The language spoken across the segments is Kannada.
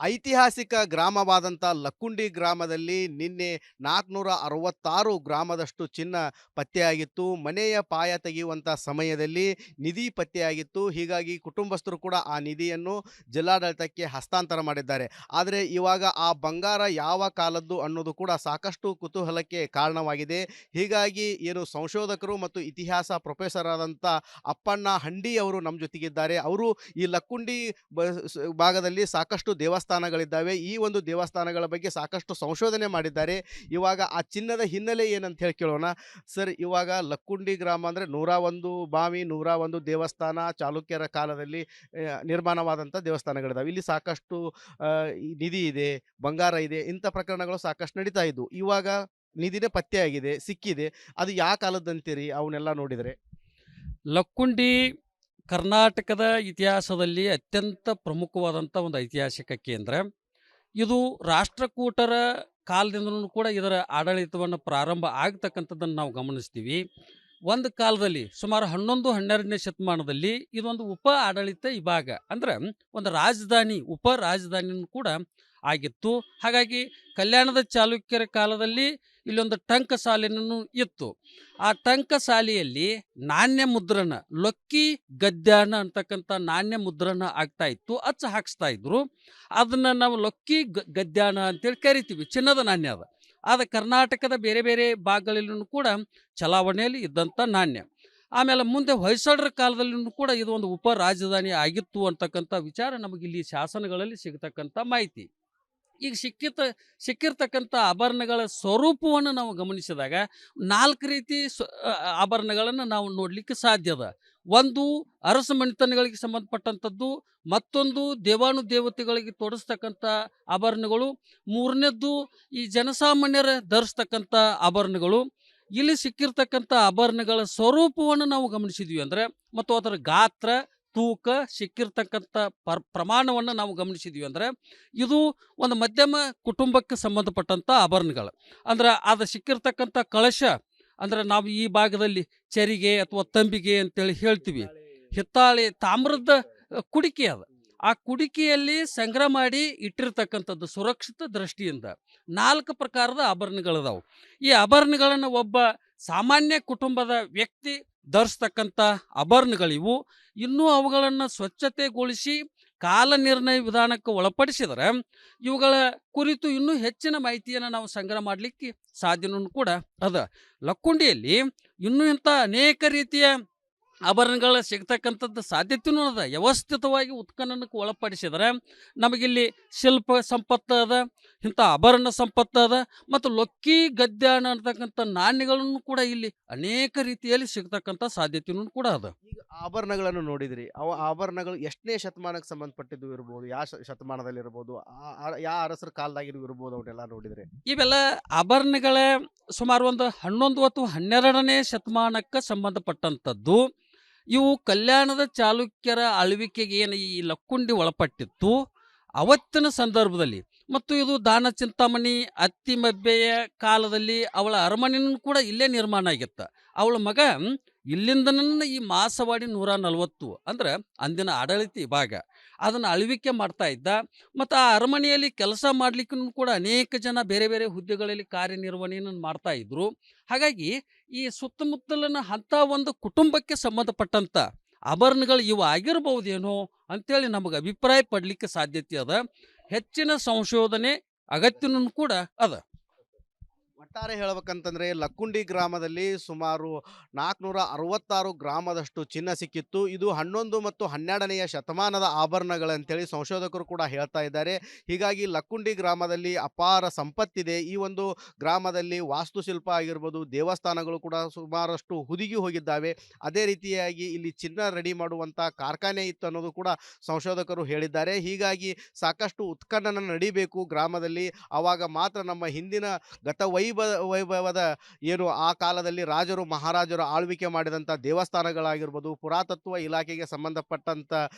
ಐತಿಹಾಸಿಕ ಗ್ರಾಮವಾದಂಥ ಲಕ್ಕುಂಡಿ ಗ್ರಾಮದಲ್ಲಿ ನಿನ್ನೆ 466 ಗ್ರಾಮದಷ್ಟು ಚಿನ್ನ ಪತ್ತೆಯಾಗಿತ್ತು. ಮನೆಯ ಪಾಯ ತೆಗೆಯುವಂಥ ಸಮಯದಲ್ಲಿ ನಿಧಿ ಪತ್ತೆಯಾಗಿತ್ತು. ಹೀಗಾಗಿ ಕುಟುಂಬಸ್ಥರು ಕೂಡ ಆ ನಿಧಿಯನ್ನು ಜಿಲ್ಲಾಡಳಿತಕ್ಕೆ ಹಸ್ತಾಂತರ ಮಾಡಿದ್ದಾರೆ. ಆದರೆ ಇವಾಗ ಆ ಬಂಗಾರ ಯಾವ ಕಾಲದ್ದು ಅನ್ನೋದು ಕೂಡ ಸಾಕಷ್ಟು ಕುತೂಹಲಕ್ಕೆ ಕಾರಣವಾಗಿದೆ. ಹೀಗಾಗಿ ಏನು ಸಂಶೋಧಕರು ಮತ್ತು ಇತಿಹಾಸ ಪ್ರೊಫೆಸರ್ ಆದಂಥ ಅಪ್ಪಣ್ಣ ಹಂಡಿ ಅವರು ನಮ್ಮ ಜೊತೆಗಿದ್ದಾರೆ. ಅವರು ಈ ಲಕ್ಕುಂಡಿ ಭಾಗದಲ್ಲಿ ಸಾಕಷ್ಟು ದೇವಸ್ಥಾನಗಳಿದ್ದಾವೆ. ಈ ಒಂದು ದೇವಸ್ಥಾನಗಳ ಬಗ್ಗೆ ಸಾಕಷ್ಟು ಸಂಶೋಧನೆ ಮಾಡಿದ್ದಾರೆ. ಇವಾಗ ಆ ಚಿನ್ನದ ಹಿನ್ನೆಲೆ ಏನಂತ ಹೇಳಿ ಕೇಳೋಣ. ಸರ್, ಇವಾಗ ಲಕ್ಕುಂಡಿ ಗ್ರಾಮ ಅಂದರೆ 101 ಬಾವಿ, 101 ದೇವಸ್ಥಾನ ಚಾಲುಕ್ಯರ ಕಾಲದಲ್ಲಿ ನಿರ್ಮಾಣವಾದಂಥ ದೇವಸ್ಥಾನಗಳಿದ್ದಾವೆ. ಇಲ್ಲಿ ಸಾಕಷ್ಟು ಈ ನಿಧಿ ಇದೆ, ಬಂಗಾರ ಇದೆ, ಇಂಥ ಪ್ರಕರಣಗಳು ಸಾಕಷ್ಟು ನಡೀತಾ ಇದ್ವು. ಇವಾಗ ನಿಧಿನೇ ಪತ್ತೆಯಾಗಿದೆ, ಸಿಕ್ಕಿದೆ. ಅದು ಯಾವ ಕಾಲದ್ದಂತೀರಿ ಅವನ್ನೆಲ್ಲ ನೋಡಿದರೆ? ಲಕ್ಕುಂಡಿ ಕರ್ನಾಟಕದ ಇತಿಹಾಸದಲ್ಲಿ ಅತ್ಯಂತ ಪ್ರಮುಖವಾದಂಥ ಒಂದು ಐತಿಹಾಸಿಕ ಕೇಂದ್ರ. ಇದು ರಾಷ್ಟ್ರಕೂಟರ ಕಾಲದಿಂದಲೂ ಕೂಡ ಇದರ ಆಡಳಿತವನ್ನು ಪ್ರಾರಂಭ ಆಗ್ತಕ್ಕಂಥದ್ದನ್ನು ನಾವು ಗಮನಿಸ್ತೀವಿ. ಒಂದು ಕಾಲದಲ್ಲಿ ಸುಮಾರು 11-12ನೇ ಶತಮಾನದಲ್ಲಿ ಇದೊಂದು ಉಪ ಆಡಳಿತ ವಿಭಾಗ, ಅಂದ್ರೆ ಒಂದು ರಾಜಧಾನಿ, ಉಪ ರಾಜಧಾನಿನೂ ಕೂಡ ಆಗಿತ್ತು. ಹಾಗಾಗಿ ಕಲ್ಯಾಣದ ಚಾಲುಕ್ಯರ ಕಾಲದಲ್ಲಿ ಇಲ್ಲೊಂದು ಟಂಕಸಾಲೆನೂ ಇತ್ತು. ಆ ಟಂಕಸಾಲೆಯಲ್ಲಿ ನಾಣ್ಯ ಮುದ್ರಣ, ಲೊಕ್ಕಿ ಗದ್ಯಾನ ಅಂತಕ್ಕಂಥ ನಾಣ್ಯ ಮುದ್ರಣ ಆಗ್ತಾ ಇತ್ತು, ಅಚ್ಚ ಹಾಕಿಸ್ತಾ ಇದ್ರು. ಅದನ್ನು ನಾವು ಲೊಕ್ಕಿ ಗದ್ಯಾನ ಅಂತೇಳಿ ಕರಿತೀವಿ. ಚಿನ್ನದ ನಾಣ್ಯ ಅದ. ಆದ ಕರ್ನಾಟಕದ ಬೇರೆ ಬೇರೆ ಭಾಗಗಳಲ್ಲೂ ಕೂಡ ಚಲಾವಣೆಯಲ್ಲಿ ಇದ್ದಂಥ ನಾಣ್ಯ. ಆಮೇಲೆ ಮುಂದೆ ಹೊಯ್ಸಳರ ಕಾಲದಲ್ಲಿಯೂ ಕೂಡ ಇದು ಒಂದು ಉಪ ರಾಜಧಾನಿ ಆಗಿತ್ತು ಅಂತಕ್ಕಂಥ ವಿಚಾರ ನಮಗಿಲ್ಲಿ ಶಾಸನಗಳಲ್ಲಿ ಸಿಗತಕ್ಕಂಥ ಮಾಹಿತಿ. ಈಗ ಸಿಕ್ಕಿರ್ತಕ್ಕಂಥ ಆಭರಣಗಳ ಸ್ವರೂಪವನ್ನು ನಾವು ಗಮನಿಸಿದಾಗ 4 ರೀತಿ ಆಭರಣಗಳನ್ನು ನಾವು ನೋಡಲಿಕ್ಕೆ ಸಾಧ್ಯ ಅದ. ಒಂದು ಅರಸ ಮನೆತನಗಳಿಗೆ ಸಂಬಂಧಪಟ್ಟಂಥದ್ದು, ಮತ್ತೊಂದು ದೇವಾನುದೇವತೆಗಳಿಗೆ ತೊಡಸ್ತಕ್ಕಂಥ ಆಭರಣಗಳು, ಮೂರನೇದ್ದು ಈ ಜನಸಾಮಾನ್ಯರ ಧರಿಸ್ತಕ್ಕಂಥ ಆಭರಣಗಳು. ಇಲ್ಲಿ ಸಿಕ್ಕಿರ್ತಕ್ಕಂಥ ಆಭರಣಗಳ ಸ್ವರೂಪವನ್ನು ನಾವು ಗಮನಿಸಿದ್ವಿ ಅಂದರೆ, ಮತ್ತು ಅದರ ಗಾತ್ರ, ತೂಕ, ಸಿಕ್ಕಿರ್ತಕ್ಕಂಥ ಪ್ರಮಾಣವನ್ನು ನಾವು ಗಮನಿಸಿದ್ವಿ ಅಂದರೆ, ಇದು ಒಂದು ಮಧ್ಯಮ ಕುಟುಂಬಕ್ಕೆ ಸಂಬಂಧಪಟ್ಟಂಥ ಆಭರಣಗಳು. ಅಂದ್ರೆ ಅದು ಸಿಕ್ಕಿರ್ತಕ್ಕಂಥ ಕಳಶ, ಅಂದ್ರೆ ನಾವು ಈ ಭಾಗದಲ್ಲಿ ಚರಿಗೆ ಅಥವಾ ತಂಬಿಗೆ ಅಂತೇಳಿ ಹೇಳ್ತೀವಿ. ಹಿತ್ತಾಳೆ ತಾಮ್ರದ ಕುಡಿಕೆ ಅದು. ಆ ಕುಡಿಕೆಯಲ್ಲಿ ಸಂಗ್ರಹ ಮಾಡಿ ಇಟ್ಟಿರ್ತಕ್ಕಂಥದ್ದು ಸುರಕ್ಷಿತ ದೃಷ್ಟಿಯಿಂದ 4 ಪ್ರಕಾರದ ಆಭರಣಗಳಿದಾವೆ. ಈ ಆಭರಣಗಳನ್ನು ಒಬ್ಬ ಸಾಮಾನ್ಯ ಕುಟುಂಬದ ವ್ಯಕ್ತಿ ಧರಿಸ್ತಕ್ಕಂಥ ಆಭರಣಗಳಿವು. ಇನ್ನೂ ಅವುಗಳನ್ನು ಸ್ವಚ್ಛತೆಗೊಳಿಸಿ ಕಾಲ ನಿರ್ಣಯ ವಿಧಾನಕ್ಕೆ ಒಳಪಡಿಸಿದರೆ ಇವುಗಳ ಕುರಿತು ಇನ್ನೂ ಹೆಚ್ಚಿನ ಮಾಹಿತಿಯನ್ನು ನಾವು ಸಂಗ್ರಹ ಮಾಡಲಿಕ್ಕೆ ಸಾಧ್ಯನೂ ಕೂಡ ಅದ. ಲಕ್ಕುಂಡಿಯಲ್ಲಿ ಇನ್ನೂ ಇಂಥ ಅನೇಕ ರೀತಿಯ ಆಭರಣಗಳು ಸಿಗ್ತಕ್ಕಂಥದ್ದು ಸಾಧ್ಯತೆಯೂ ಅದ. ವ್ಯವಸ್ಥಿತವಾಗಿ ಉತ್ಖನನಕ್ಕೆ ಒಳಪಡಿಸಿದರೆ ನಮಗಿಲ್ಲಿ ಶಿಲ್ಪ ಸಂಪತ್ತು ಅದ, ಇಂಥ ಆಭರಣ ಸಂಪತ್ತು ಅದ, ಮತ್ತು ಲೊಕ್ಕಿ ಗದ್ಯಾನ ಅಂತಕ್ಕಂಥ ನಾಣ್ಯಗಳನ್ನು ಕೂಡ ಇಲ್ಲಿ ಅನೇಕ ರೀತಿಯಲ್ಲಿ ಸಿಗ್ತಕ್ಕಂಥ ಸಾಧ್ಯತೆಯೂ ಕೂಡ ಅದ. ಈಗ ಆಭರಣಗಳನ್ನು ನೋಡಿದ್ರಿ, ಅವ ಆಭರಣಗಳು ಎಷ್ಟನೇ ಶತಮಾನಕ್ಕೆ ಸಂಬಂಧಪಟ್ಟಿದ್ದು ಇರ್ಬೋದು, ಯಾವ ಶತಮಾನದಲ್ಲಿ ಇರ್ಬೋದು, ಯಾವ ಅರಸರ ಕಾಲದಾಗಿನೂ ಇರ್ಬೋದು, ಅವನ್ನೆಲ್ಲ ನೋಡಿದ್ರೆ? ಇವೆಲ್ಲ ಆಭರಣಗಳ ಸುಮಾರು ಒಂದು 11 ಅಥವಾ 12ನೇ ಶತಮಾನಕ್ಕೆ ಸಂಬಂಧಪಟ್ಟಂಥದ್ದು. ಇವು ಕಲ್ಯಾಣದ ಚಾಲುಕ್ಯರ ಆಳ್ವಿಕೆಗೆ ಏನು ಈ ಲಕ್ಕುಂಡಿ ಒಳಪಟ್ಟಿತ್ತು ಅವತ್ತಿನ ಸಂದರ್ಭದಲ್ಲಿ, ಮತ್ತು ಇದು ದಾನ ಚಿಂತಾಮಣಿ ಅತ್ತಿಮಬ್ಬೆಯ ಕಾಲದಲ್ಲಿ ಅವಳ ಅರಮನೆಯೂ ಕೂಡ ಇಲ್ಲೇ ನಿರ್ಮಾಣ ಆಗಿತ್ತು. ಅವಳ ಮಗ ಇಲ್ಲಿಂದನ ಈ ಮಾಸವಾಡಿ 140 ಅಂದ್ರೆ ಅಂದಿನ ಆಡಳಿತ ವಿಭಾಗ ಅದನ್ನು ಆಳ್ವಿಕೆ ಮಾಡ್ತಾ ಇದ್ದ. ಮತ್ತು ಆ ಅರಮನೆಯಲ್ಲಿ ಕೆಲಸ ಮಾಡಲಿಕ್ಕೂ ಕೂಡ ಅನೇಕ ಜನ ಬೇರೆ ಬೇರೆ ಹುದ್ದೆಗಳಲ್ಲಿ ಕಾರ್ಯನಿರ್ವಹಣೆಯನ್ನು ಮಾಡ್ತಾ ಇದ್ರು. ಹಾಗಾಗಿ ಈ ಸುತ್ತಮುತ್ತಲಿನ ಅಂಥ ಒಂದು ಕುಟುಂಬಕ್ಕೆ ಸಂಬಂಧಪಟ್ಟಂಥ ಆಭರಣಗಳು ಇವು ಆಗಿರ್ಬಹುದೇನೋ ಅಂಥೇಳಿ ನಮಗೆ ಅಭಿಪ್ರಾಯ ಪಡಲಿಕ್ಕೆ ಸಾಧ್ಯತೆ ಅದ. ಹೆಚ್ಚಿನ ಸಂಶೋಧನೆ ಅಗತ್ಯನೂ ಕೂಡ ಅದ. ಒಟ್ಟಾರೆ ಹೇಳ್ಬೇಕಂತಂದ್ರೆ ಲಕ್ಕುಂಡಿ ಗ್ರಾಮದಲ್ಲಿ ಸುಮಾರು 466 ಗ್ರಾಮದಷ್ಟು ಚಿನ್ನ ಸಿಕ್ಕಿತ್ತು. ಇದು 11 ಮತ್ತು 12ನೆಯ ಶತಮಾನದ ಆಭರಣಗಳಂತೇಳಿ ಸಂಶೋಧಕರು ಕೂಡ ಹೇಳ್ತಾ ಇದ್ದಾರೆ. ಹೀಗಾಗಿ ಲಕ್ಕುಂಡಿ ಗ್ರಾಮದಲ್ಲಿ ಅಪಾರ ಸಂಪತ್ತಿದೆ. ಈ ಒಂದು ಗ್ರಾಮದಲ್ಲಿ ವಾಸ್ತುಶಿಲ್ಪ ಆಗಿರ್ಬೋದು, ದೇವಸ್ಥಾನಗಳು ಕೂಡ ಸುಮಾರಷ್ಟು ಹುದುಗಿ ಹೋಗಿದ್ದಾವೆ. ಅದೇ ರೀತಿಯಾಗಿ ಇಲ್ಲಿ ಚಿನ್ನ ರೆಡಿ ಮಾಡುವಂಥ ಕಾರ್ಖಾನೆ ಇತ್ತು ಅನ್ನೋದು ಕೂಡ ಸಂಶೋಧಕರು ಹೇಳಿದ್ದಾರೆ. ಹೀಗಾಗಿ ಸಾಕಷ್ಟು ಉತ್ಖನನ ನಡಿಬೇಕು ಗ್ರಾಮದಲ್ಲಿ. ಆವಾಗ ಮಾತ್ರ ನಮ್ಮ ಹಿಂದಿನ ಗತವೈಭವ ವೈಭವದ ಏನು ಆ ಕಾಲದಲ್ಲಿ ರಾಜರು ಮಹಾರಾಜರು ಆಳ್ವಿಕೆ ಮಾಡಿದಂಥ ದೇವಸ್ಥಾನಗಳಾಗಿರ್ಬೋದು, ಪುರಾತತ್ವ ಇಲಾಖೆಗೆ ಸಂಬಂಧಪಟ್ಟಂಥ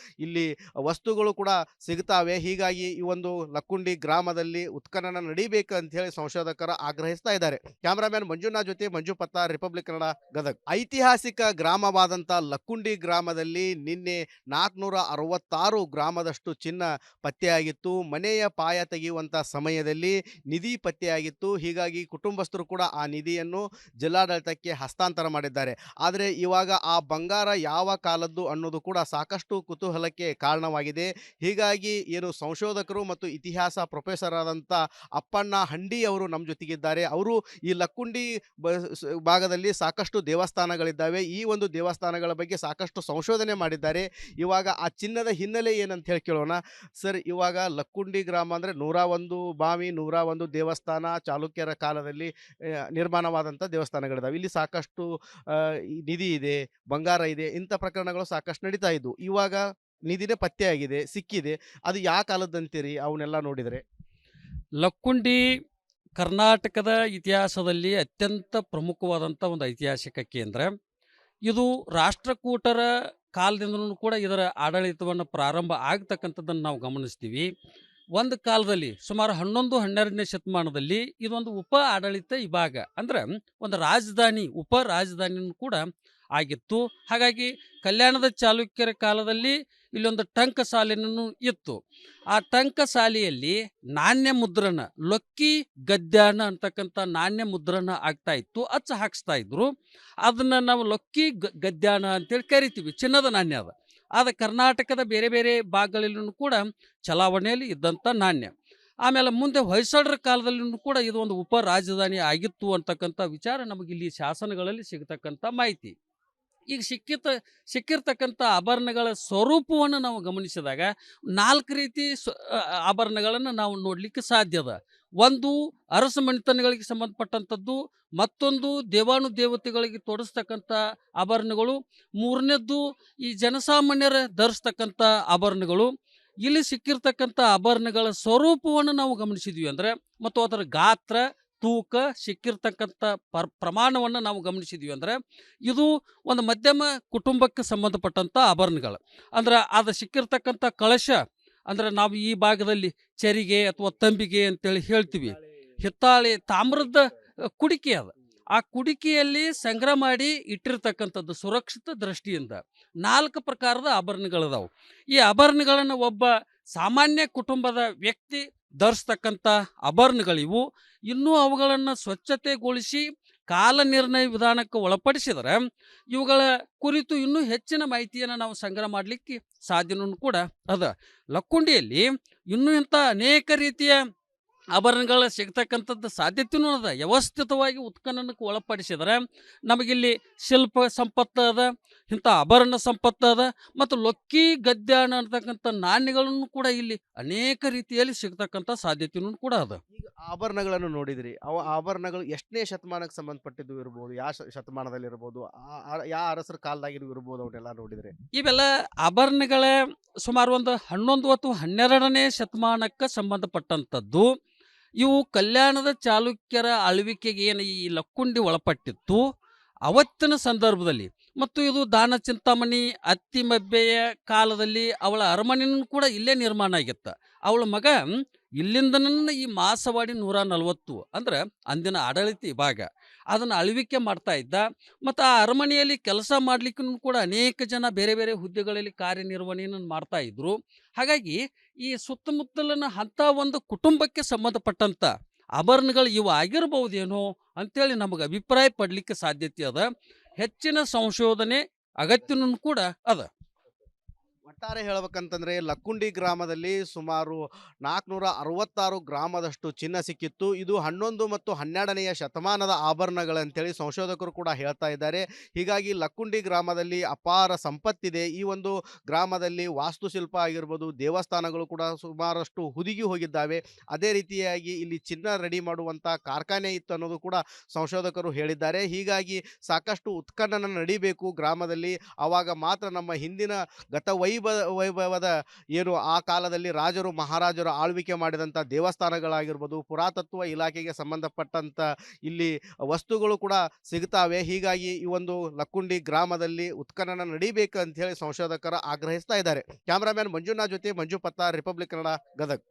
ಇಲ್ಲಿ ವಸ್ತುಗಳು ಕೂಡ ಸಿಗ್ತಾವೆ. ಹೀಗಾಗಿ ಈ ಒಂದು ಲಕ್ಕುಂಡಿ ಗ್ರಾಮದಲ್ಲಿ ಉತ್ಖನನ ನಡೀಬೇಕು ಅಂತ ಹೇಳಿ ಸಂಶೋಧಕರು ಆಗ್ರಹಿಸ್ತಾ ಇದ್ದಾರೆ. ಕ್ಯಾಮರಾಮ್ಯಾನ್ ಮಂಜುನಾಥ್ ಜೊತೆ ಮಂಜು ಪತ್ತಾರ್, ರಿಪಬ್ಲಿಕ್ ಕನ್ನಡ, ಗದಗ್. ಐತಿಹಾಸಿಕ ಗ್ರಾಮವಾದಂಥ ಲಕ್ಕುಂಡಿ ಗ್ರಾಮದಲ್ಲಿ ನಿನ್ನೆ 466 ಗ್ರಾಮದಷ್ಟು ಚಿನ್ನ ಪತ್ತೆಯಾಗಿತ್ತು. ಮನೆಯ ಪಾಯ ತೆಗೆಯುವಂಥ ಸಮಯದಲ್ಲಿ ನಿಧಿ ಪತ್ತೆಯಾಗಿತ್ತು. ಹೀಗಾಗಿ ಕುಟುಂಬಸ್ಥರು ಕೂಡ ಆ ನಿಧಿಯನ್ನು ಜಿಲ್ಲಾಡಳಿತಕ್ಕೆ ಹಸ್ತಾಂತರ ಮಾಡಿದ್ದಾರೆ. ಆದರೆ ಇವಾಗ ಆ ಬಂಗಾರ ಯಾವ ಕಾಲದ್ದು ಅನ್ನೋದು ಕೂಡ ಸಾಕಷ್ಟು ಕುತೂಹಲಕ್ಕೆ ಕಾರಣವಾಗಿದೆ. ಹೀಗಾಗಿ ಏನು ಸಂಶೋಧಕರು ಮತ್ತು ಇತಿಹಾಸ ಪ್ರೊಫೆಸರ್ ಆದಂಥ ಅಪ್ಪಣ್ಣ ಹಂಡಿ ಅವರು ನಮ್ಮ ಜೊತೆಗಿದ್ದಾರೆ. ಅವರು ಈ ಲಕ್ಕುಂಡಿ ಭಾಗದಲ್ಲಿ ಸಾಕಷ್ಟು ದೇವಸ್ಥಾನಗಳಿದ್ದಾವೆ. ಈ ಒಂದು ದೇವಸ್ಥಾನಗಳ ಬಗ್ಗೆ ಸಾಕಷ್ಟು ಸಂಶೋಧನೆ ಮಾಡಿದ್ದಾರೆ. ಇವಾಗ ಆ ಚಿನ್ನದ ಹಿನ್ನೆಲೆ ಏನಂತ ಹೇಳಿ ಕೇಳೋಣ. ಸರ್, ಇವಾಗ ಲಕ್ಕುಂಡಿ ಗ್ರಾಮ ಅಂದರೆ 101 ಬಾವಿ, 101 ದೇವಸ್ಥಾನ ಚಾಲುಕ್ಯರ ಕಾಲದಲ್ಲಿ ನಿರ್ಮಾಣವಾದಂಥ ದೇವಸ್ಥಾನಗಳಿದಾವೆ. ಇಲ್ಲಿ ಸಾಕಷ್ಟು ಈ ನಿಧಿ ಇದೆ, ಬಂಗಾರ ಇದೆ, ಇಂಥ ಪ್ರಕರಣಗಳು ಸಾಕಷ್ಟು ನಡೀತಾ ಇದ್ವು. ಇವಾಗ ನಿಧಿನೇ ಪತ್ತೆಯಾಗಿದೆ, ಸಿಕ್ಕಿದೆ. ಅದು ಯಾವ ಕಾಲದ್ದಂತೀರಿ ಅವನ್ನೆಲ್ಲ ನೋಡಿದರೆ? ಲಕ್ಕುಂಡಿ ಕರ್ನಾಟಕದ ಇತಿಹಾಸದಲ್ಲಿ ಅತ್ಯಂತ ಪ್ರಮುಖವಾದಂಥ ಒಂದು ಐತಿಹಾಸಿಕ ಕೇಂದ್ರ. ಇದು ರಾಷ್ಟ್ರಕೂಟರ ಕಾಲದಿಂದಲೂ ಕೂಡ ಇದರ ಆಡಳಿತವನ್ನು ಪ್ರಾರಂಭ ಆಗ್ತಕ್ಕಂಥದ್ದನ್ನು ನಾವು ಗಮನಿಸ್ತೀವಿ. ಒಂದು ಕಾಲದಲ್ಲಿ ಸುಮಾರು 11-12ನೇ ಶತಮಾನದಲ್ಲಿ ಇದೊಂದು ಉಪ ಆಡಳಿತ ವಿಭಾಗ, ಅಂದ್ರೆ ಒಂದು ರಾಜಧಾನಿ, ಉಪ ರಾಜಧಾನಿನೂ ಕೂಡ ಆಗಿತ್ತು. ಹಾಗಾಗಿ ಕಲ್ಯಾಣದ ಚಾಲುಕ್ಯರ ಕಾಲದಲ್ಲಿ ಇಲ್ಲೊಂದು ಟಂಕಸಾಲೆನೂ ಇತ್ತು. ಆ ಟಂಕಸಾಲೆಯಲ್ಲಿ ನಾಣ್ಯ ಮುದ್ರಣ, ಲೊಕ್ಕಿ ಗದ್ಯಾನ ಅಂತಕ್ಕಂಥ ನಾಣ್ಯ ಮುದ್ರಣ ಆಗ್ತಾ ಇತ್ತು, ಅಚ್ಚ ಹಾಕಿಸ್ತಾ ಇದ್ರು. ಅದನ್ನು ನಾವು ಲೊಕ್ಕಿ ಗದ್ಯಾನ ಅಂತೇಳಿ ಕರಿತೀವಿ, ಚಿನ್ನದ ನಾಣ್ಯ ಅದ. ಆದರೆ ಕರ್ನಾಟಕದ ಬೇರೆ ಬೇರೆ ಭಾಗಗಳಲ್ಲೂ ಕೂಡ ಚಲಾವಣೆಯಲ್ಲಿ ಇದ್ದಂಥ ನಾಣ್ಯ. ಆಮೇಲೆ ಮುಂದೆ ಹೊಯ್ಸಳರ ಕಾಲದಲ್ಲೂ ಕೂಡ ಇದು ಒಂದು ಉಪ ರಾಜಧಾನಿ ಆಗಿತ್ತು ಅಂತಕ್ಕಂಥ ವಿಚಾರ ನಮಗಿಲ್ಲಿ ಶಾಸನಗಳಲ್ಲಿ ಸಿಗತಕ್ಕಂಥ ಮಾಹಿತಿ. ಈಗ ಸಿಕ್ಕಿರ್ತಕ್ಕಂಥ ಆಭರಣಗಳ ಸ್ವರೂಪವನ್ನು ನಾವು ಗಮನಿಸಿದಾಗ 4 ರೀತಿ ಆಭರಣಗಳನ್ನು ನಾವು ನೋಡಲಿಕ್ಕೆ ಸಾಧ್ಯ ಅದ. ಒಂದು ಅರಸ ಮನೆತನಗಳಿಗೆ ಸಂಬಂಧಪಟ್ಟಂಥದ್ದು, ಮತ್ತೊಂದು ದೇವಾನುದೇವತೆಗಳಿಗೆ ತೊಡಸ್ತಕ್ಕಂಥ ಆಭರಣಗಳು, ಮೂರನೇದ್ದು ಈ ಜನಸಾಮಾನ್ಯರ ಧರಿಸ್ತಕ್ಕಂಥ ಆಭರಣಗಳು. ಇಲ್ಲಿ ಸಿಕ್ಕಿರ್ತಕ್ಕಂಥ ಆಭರಣಗಳ ಸ್ವರೂಪವನ್ನು ನಾವು ಗಮನಿಸಿದ್ವಿ ಅಂದರೆ, ಮತ್ತು ಅದರ ಗಾತ್ರ, ತೂಕ, ಸಿಕ್ಕಿರ್ತಕ್ಕಂಥ ಪ್ರಮಾಣವನ್ನು ನಾವು ಗಮನಿಸಿದ್ವಿ ಅಂದರೆ, ಇದು ಒಂದು ಮಧ್ಯಮ ಕುಟುಂಬಕ್ಕೆ ಸಂಬಂಧಪಟ್ಟಂಥ ಆಭರಣಗಳು. ಅಂದ್ರೆ ಅದು ಸಿಕ್ಕಿರ್ತಕ್ಕಂಥ ಕಳಶ, ಅಂದ್ರೆ ನಾವು ಈ ಭಾಗದಲ್ಲಿ ಚರಿಗೆ ಅಥವಾ ತಂಬಿಗೆ ಅಂತೇಳಿ ಹೇಳ್ತೀವಿ. ಹಿತ್ತಾಳೆ ತಾಮ್ರದ ಕುಡಿಕೆ ಅದು. ಆ ಕುಡಿಕೆಯಲ್ಲಿ ಸಂಗ್ರಹ ಮಾಡಿ ಇಟ್ಟಿರ್ತಕ್ಕಂಥದ್ದು ಸುರಕ್ಷಿತ ದೃಷ್ಟಿಯಿಂದ 4 ಪ್ರಕಾರದ ಆಭರಣಗಳಿದಾವೆ. ಈ ಆಭರಣಗಳನ್ನು ಒಬ್ಬ ಸಾಮಾನ್ಯ ಕುಟುಂಬದ ವ್ಯಕ್ತಿ ಧರಿಸ್ತಕ್ಕಂಥ ಆಭರಣಗಳಿವು. ಇನ್ನೂ ಅವುಗಳನ್ನು ಸ್ವಚ್ಛತೆಗೊಳಿಸಿ ಕಾಲ ನಿರ್ಣಯ ವಿಧಾನಕ್ಕೆ ಒಳಪಡಿಸಿದರೆ ಇವುಗಳ ಕುರಿತು ಇನ್ನೂ ಹೆಚ್ಚಿನ ಮಾಹಿತಿಯನ್ನು ನಾವು ಸಂಗ್ರಹ ಮಾಡಲಿಕ್ಕೆ ಸಾಧ್ಯನೂ ಕೂಡ ಅದ. ಲಕ್ಕುಂಡಿಯಲ್ಲಿ ಇನ್ನೂ ಇಂಥ ಅನೇಕ ರೀತಿಯ ಆಭರಣಗಳ ಸಿಗ್ತಕ್ಕಂಥದ್ದು ಸಾಧ್ಯತೆಯೂ ಅದ. ವ್ಯವಸ್ಥಿತವಾಗಿ ಉತ್ಖನನಕ್ಕೆ ಒಳಪಡಿಸಿದರೆ ನಮಗಿಲ್ಲಿ ಶಿಲ್ಪ ಸಂಪತ್ತು ಅದ, ಇಂಥ ಆಭರಣ ಸಂಪತ್ತು ಅದ, ಮತ್ತು ಲೊಕ್ಕಿ ಗದ್ಯಾನ ಅಂತಕ್ಕಂಥ ನಾಣ್ಯಗಳನ್ನು ಕೂಡ ಇಲ್ಲಿ ಅನೇಕ ರೀತಿಯಲ್ಲಿ ಸಿಗ್ತಕ್ಕಂಥ ಸಾಧ್ಯತೆಯೂ ಕೂಡ ಅದ. ಈಗ ಆಭರಣಗಳನ್ನು ನೋಡಿದ್ರಿ, ಅವ ಆಭರಣಗಳು ಎಷ್ಟನೇ ಶತಮಾನಕ್ಕೆ ಸಂಬಂಧಪಟ್ಟಿದ್ದು ಇರ್ಬೋದು, ಯಾವ ಶತಮಾನದಲ್ಲಿ ಇರ್ಬೋದು, ಯಾವ ಅರಸರ ಕಾಲದಾಗಿರು ಇರ್ಬೋದು, ಅವನ್ನೆಲ್ಲ ನೋಡಿದ್ರೆ? ಇವೆಲ್ಲ ಆಭರಣಗಳ ಸುಮಾರು ಒಂದು 11 ಅಥವಾ 12ನೇ ಶತಮಾನಕ್ಕೆ ಸಂಬಂಧಪಟ್ಟಂಥದ್ದು. ಇವು ಕಲ್ಯಾಣದ ಚಾಲುಕ್ಯರ ಆಳ್ವಿಕೆಗೆ ಏನು ಈ ಲಕ್ಕುಂಡಿ ಒಳಪಟ್ಟಿತ್ತು ಅವತ್ತಿನ ಸಂದರ್ಭದಲ್ಲಿ, ಮತ್ತು ಇದು ದಾನ ಚಿಂತಾಮಣಿ ಅತ್ತಿಮಬ್ಬೆಯ ಕಾಲದಲ್ಲಿ ಅವಳ ಅರಮನೆಯೂ ಕೂಡ ಇಲ್ಲೇ ನಿರ್ಮಾಣ ಆಗಿತ್ತು. ಅವಳ ಮಗ ಇಲ್ಲಿಂದನೂ ಈ ಮಾಸವಾಡಿ 140 ಅಂದ್ರೆ ಅಂದಿನ ಆಡಳಿತ ವಿಭಾಗ ಅದನ್ನು ಆಳ್ವಿಕೆ ಮಾಡ್ತಾ ಇದ್ದ. ಮತ್ತು ಆ ಅರಮನೆಯಲ್ಲಿ ಕೆಲಸ ಮಾಡಲಿಕ್ಕೂ ಕೂಡ ಅನೇಕ ಜನ ಬೇರೆ ಬೇರೆ ಹುದ್ದೆಗಳಲ್ಲಿ ಕಾರ್ಯನಿರ್ವಹಣೆಯನ್ನು ಮಾಡ್ತಾ ಇದ್ರು. ಹಾಗಾಗಿ ಈ ಸುತ್ತಮುತ್ತಲಿನ ಅಂಥ ಒಂದು ಕುಟುಂಬಕ್ಕೆ ಸಂಬಂಧಪಟ್ಟಂಥ ಆಭರಣಗಳು ಇವು ಆಗಿರ್ಬಹುದೇನೋ ಅಂತೇಳಿ ನಮಗೆ ಅಭಿಪ್ರಾಯ ಪಡಲಿಕ್ಕೆ ಸಾಧ್ಯತೆ ಅದ. ಹೆಚ್ಚಿನ ಸಂಶೋಧನೆ ಅಗತ್ಯನೂ ಕೂಡ ಅದ. ಒಟ್ಟಾರೆ ಹೇಳ್ಬೇಕಂತಂದ್ರೆ ಲಕ್ಕುಂಡಿ ಗ್ರಾಮದಲ್ಲಿ ಸುಮಾರು 466 ಗ್ರಾಮದಷ್ಟು ಚಿನ್ನ ಸಿಕ್ಕಿತ್ತು. ಇದು 11 ಮತ್ತು 12ನೆಯ ಶತಮಾನದ ಆಭರಣಗಳಂತೇಳಿ ಸಂಶೋಧಕರು ಕೂಡ ಹೇಳ್ತಾ ಇದ್ದಾರೆ. ಹೀಗಾಗಿ ಲಕ್ಕುಂಡಿ ಗ್ರಾಮದಲ್ಲಿ ಅಪಾರ ಸಂಪತ್ತಿದೆ. ಈ ಒಂದು ಗ್ರಾಮದಲ್ಲಿ ವಾಸ್ತುಶಿಲ್ಪ ಆಗಿರ್ಬೋದು, ದೇವಸ್ಥಾನಗಳು ಕೂಡ ಸುಮಾರಷ್ಟು ಹುದುಗಿ ಹೋಗಿದ್ದಾವೆ. ಅದೇ ರೀತಿಯಾಗಿ ಇಲ್ಲಿ ಚಿನ್ನ ರೆಡಿ ಮಾಡುವಂಥ ಕಾರ್ಖಾನೆ ಇತ್ತು ಅನ್ನೋದು ಕೂಡ ಸಂಶೋಧಕರು ಹೇಳಿದ್ದಾರೆ. ಹೀಗಾಗಿ ಸಾಕಷ್ಟು ಉತ್ಖನನ ನಡಿಬೇಕು ಗ್ರಾಮದಲ್ಲಿ, ಆವಾಗ ಮಾತ್ರ ನಮ್ಮ ಹಿಂದಿನ ಗತವೈಭವ ವೈಭವದ ಏನು ಆ ಕಾಲದಲ್ಲಿ ರಾಜರು ಮಹಾರಾಜರು ಆಳ್ವಿಕೆ ಮಾಡಿದಂಥ ದೇವಸ್ಥಾನಗಳಾಗಿರ್ಬೋದು, ಪುರಾತತ್ವ ಇಲಾಖೆಗೆ ಸಂಬಂಧಪಟ್ಟಂಥ ಇಲ್ಲಿ ವಸ್ತುಗಳು ಕೂಡ ಸಿಗ್ತಾವೆ. ಹೀಗಾಗಿ ಈ ಒಂದು ಲಕ್ಕುಂಡಿ ಗ್ರಾಮದಲ್ಲಿ ಉತ್ಖನನ ನಡಿಬೇಕು ಅಂತ ಹೇಳಿ ಸಂಶೋಧಕರು ಆಗ್ರಹಿಸ್ತಾ ಇದ್ದಾರೆ. ಕ್ಯಾಮರಾಮ್ಯಾನ್ ಮಂಜುನಾಥ್ ಜೊತೆ ಮಂಜು ಪತ್ತಾರ್, ರಿಪಬ್ಲಿಕ್ ಕನ್ನಡ, ಗದಗ್.